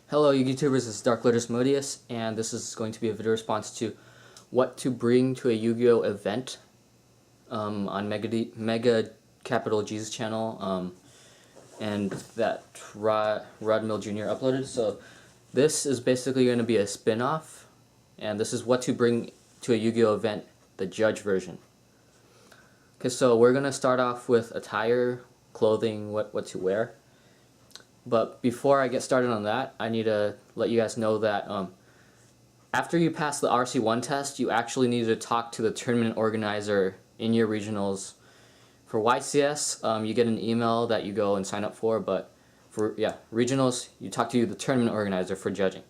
Hello YouTubers, this is Dark Lotus Modius, and this is going to be a video response to what to bring to a Yu-Gi-Oh event on Mega Capital G's channel, and that Rod Mill Jr. uploaded. So this is basically going to be a spin-off, and this is what to bring to a Yu-Gi-Oh event, the Judge version. Okay, so we're going to start off with attire, clothing, what to wear. But before I get started on that, I need to let you guys know that after you pass the RC1 test, you actually need to talk to the tournament organizer in your regionals. For YCS, you get an email that you go and sign up for, but for regionals, you talk to the tournament organizer for judging.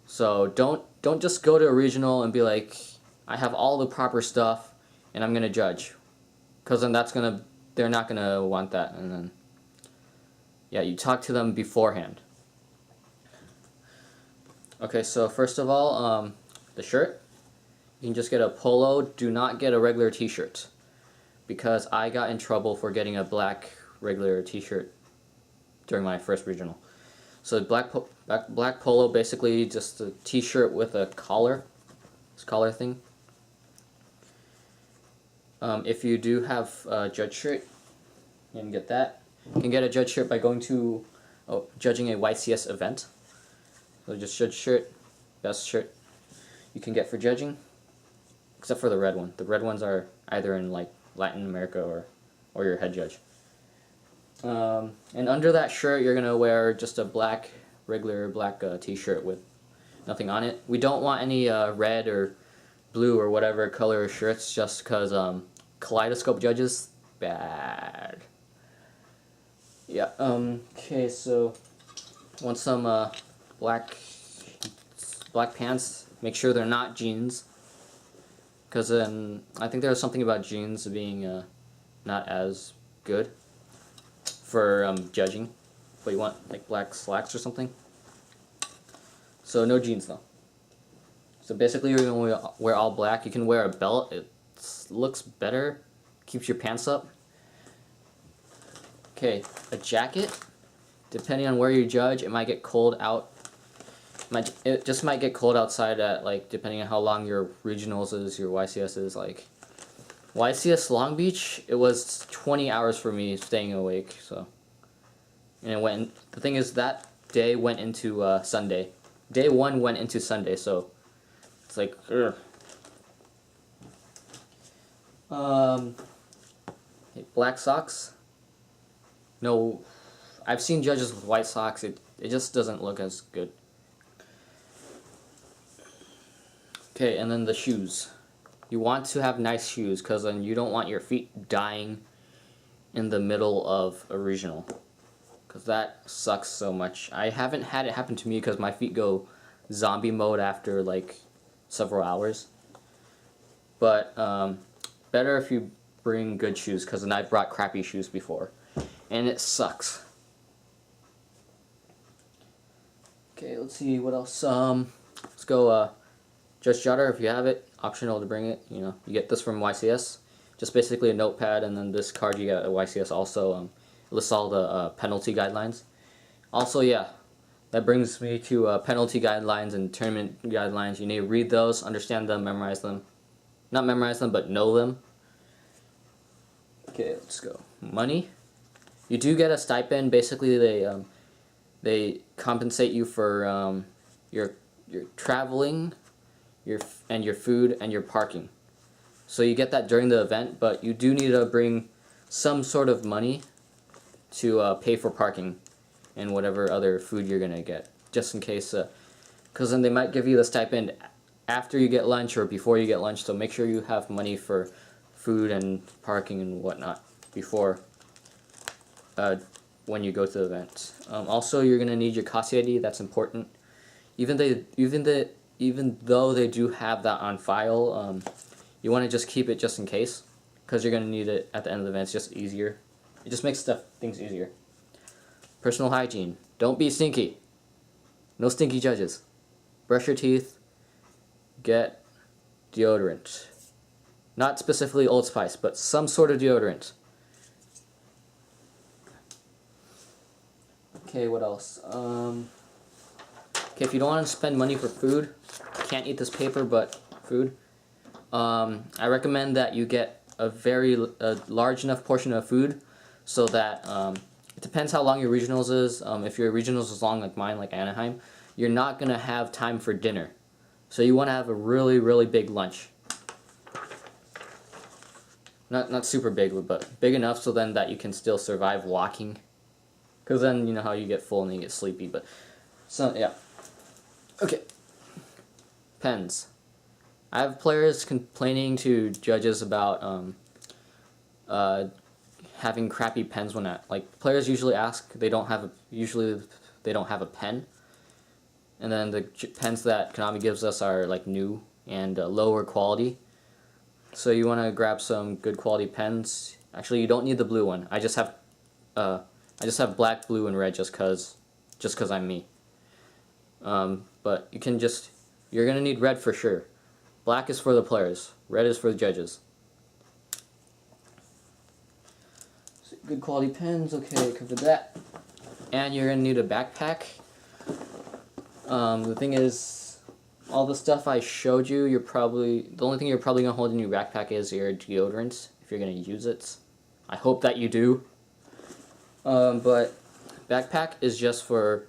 So don't just go to a regional and be like, I have all the proper stuff and I'm gonna judge, because then they're not gonna want that, and then yeah, you talk to them beforehand. Okay, so first of all, the shirt. You can just get a polo. Do not get a regular t-shirt, because I got in trouble for getting a black regular t-shirt during my first regional. So black polo, basically just a t-shirt with a collar, this collar thing. If you do have a judge shirt, you can get that. You can get a judge shirt by going to judging a YCS event. So just judge shirt, best shirt you can get for judging, except for the red one. The red ones are either in like Latin America or your head judge. And under that shirt, you're gonna wear just a regular black t-shirt with nothing on it. We don't want any red or blue or whatever color shirts, just because kaleidoscope judges, bad. Yeah, okay, so want some black pants. Make sure they're not jeans, because I think there's something about jeans being not as good for judging, but you want like black slacks or something. So no jeans though. So basically you're going to wear all black. You can wear a belt. It looks better, keeps your pants up. Okay, a jacket. Depending on where you judge, it might get cold out. It just might get cold outside at, like, depending on how long your regionals is, your YCS is. Like YCS Long Beach, it was 20 hours for me staying awake. So, and the thing is, that day went into Sunday. Day 1 went into Sunday, so it's like, ugh. Black socks. No, I've seen judges with white socks. It just doesn't look as good. Okay, and then the shoes. You want to have nice shoes, because then you don't want your feet dying in the middle of a regional, because that sucks so much. I haven't had it happen to me because my feet go zombie mode after like several hours. But better if you bring good shoes, because then I've brought crappy shoes before, and it sucks. Okay, let's see what else. Let's go Judge Jotter, if you have it, optional to bring it. You know, you get this from YCS. Just basically a notepad, and then this card you get at YCS also lists all the penalty guidelines. Also, yeah, that brings me to penalty guidelines and tournament guidelines. You need to read those, understand them, memorize them. Not memorize them, but know them. Okay, let's go. Money. You do get a stipend. Basically, they compensate you for your traveling, your food, and your parking. So you get that during the event, but you do need to bring some sort of money to pay for parking and whatever other food you're gonna get, just in case. Because then they might give you the stipend after you get lunch or before you get lunch. So make sure you have money for food and parking and whatnot before when you go to the event. Also, you're gonna need your Kasi ID. That's important. Even though they do have that on file, you want to just keep it just in case, because you're gonna need it at the end of the event. It's just easier. It just makes things easier. Personal hygiene. Don't be stinky. No stinky judges. Brush your teeth. Get deodorant. Not specifically Old Spice, but some sort of deodorant. Okay, what else? Okay, if you don't want to spend money for food, can't eat this paper, but food. I recommend that you get a large enough portion of food, so that it depends how long your regionals is. If your regionals is long like mine, like Anaheim, you're not gonna have time for dinner, so you want to have a really big lunch. Not super big, but big enough so then that you can still survive walking. Because then you know how you get full and then you get sleepy. But so yeah. Okay. Pens. I have players complaining to judges about having crappy pens when like players usually ask usually they don't have a pen, and then the pens that Konami gives us are like new and lower quality. So you want to grab some good quality pens. Actually, you don't need the blue one. I just have black, blue, and red just cause I'm me. But you're gonna need red for sure. Black is for the players. Red is for the judges. So good quality pens. Okay, covered that. And you're gonna need a backpack. The thing is, all the stuff I showed you, the only thing you're probably gonna hold in your backpack is your deodorant if you're gonna use it. I hope that you do. But backpack is just for,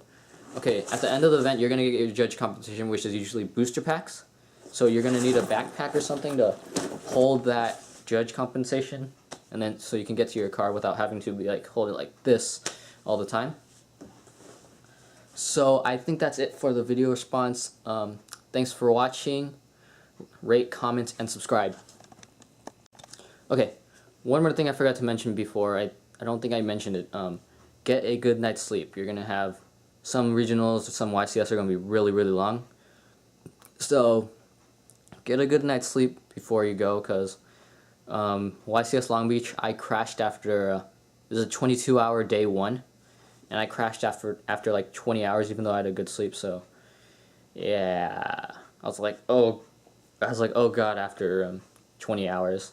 okay, at the end of the event you're gonna get your judge compensation, which is usually booster packs. So you're gonna need a backpack or something to hold that judge compensation, and then so you can get to your car without having to be like hold it like this all the time. So I think that's it for the video response. Thanks for watching. Rate, comment, and subscribe. Okay, one more thing I forgot to mention before. I don't think I mentioned it. Get a good night's sleep. You're gonna have some regionals, some YCS are gonna be really long. So get a good night's sleep before you go, because YCS Long Beach, I crashed after it was a 22-hour day one, and I crashed after like 20 hours, even though I had a good sleep. So yeah, I was like, oh god, after 20 hours.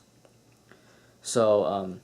So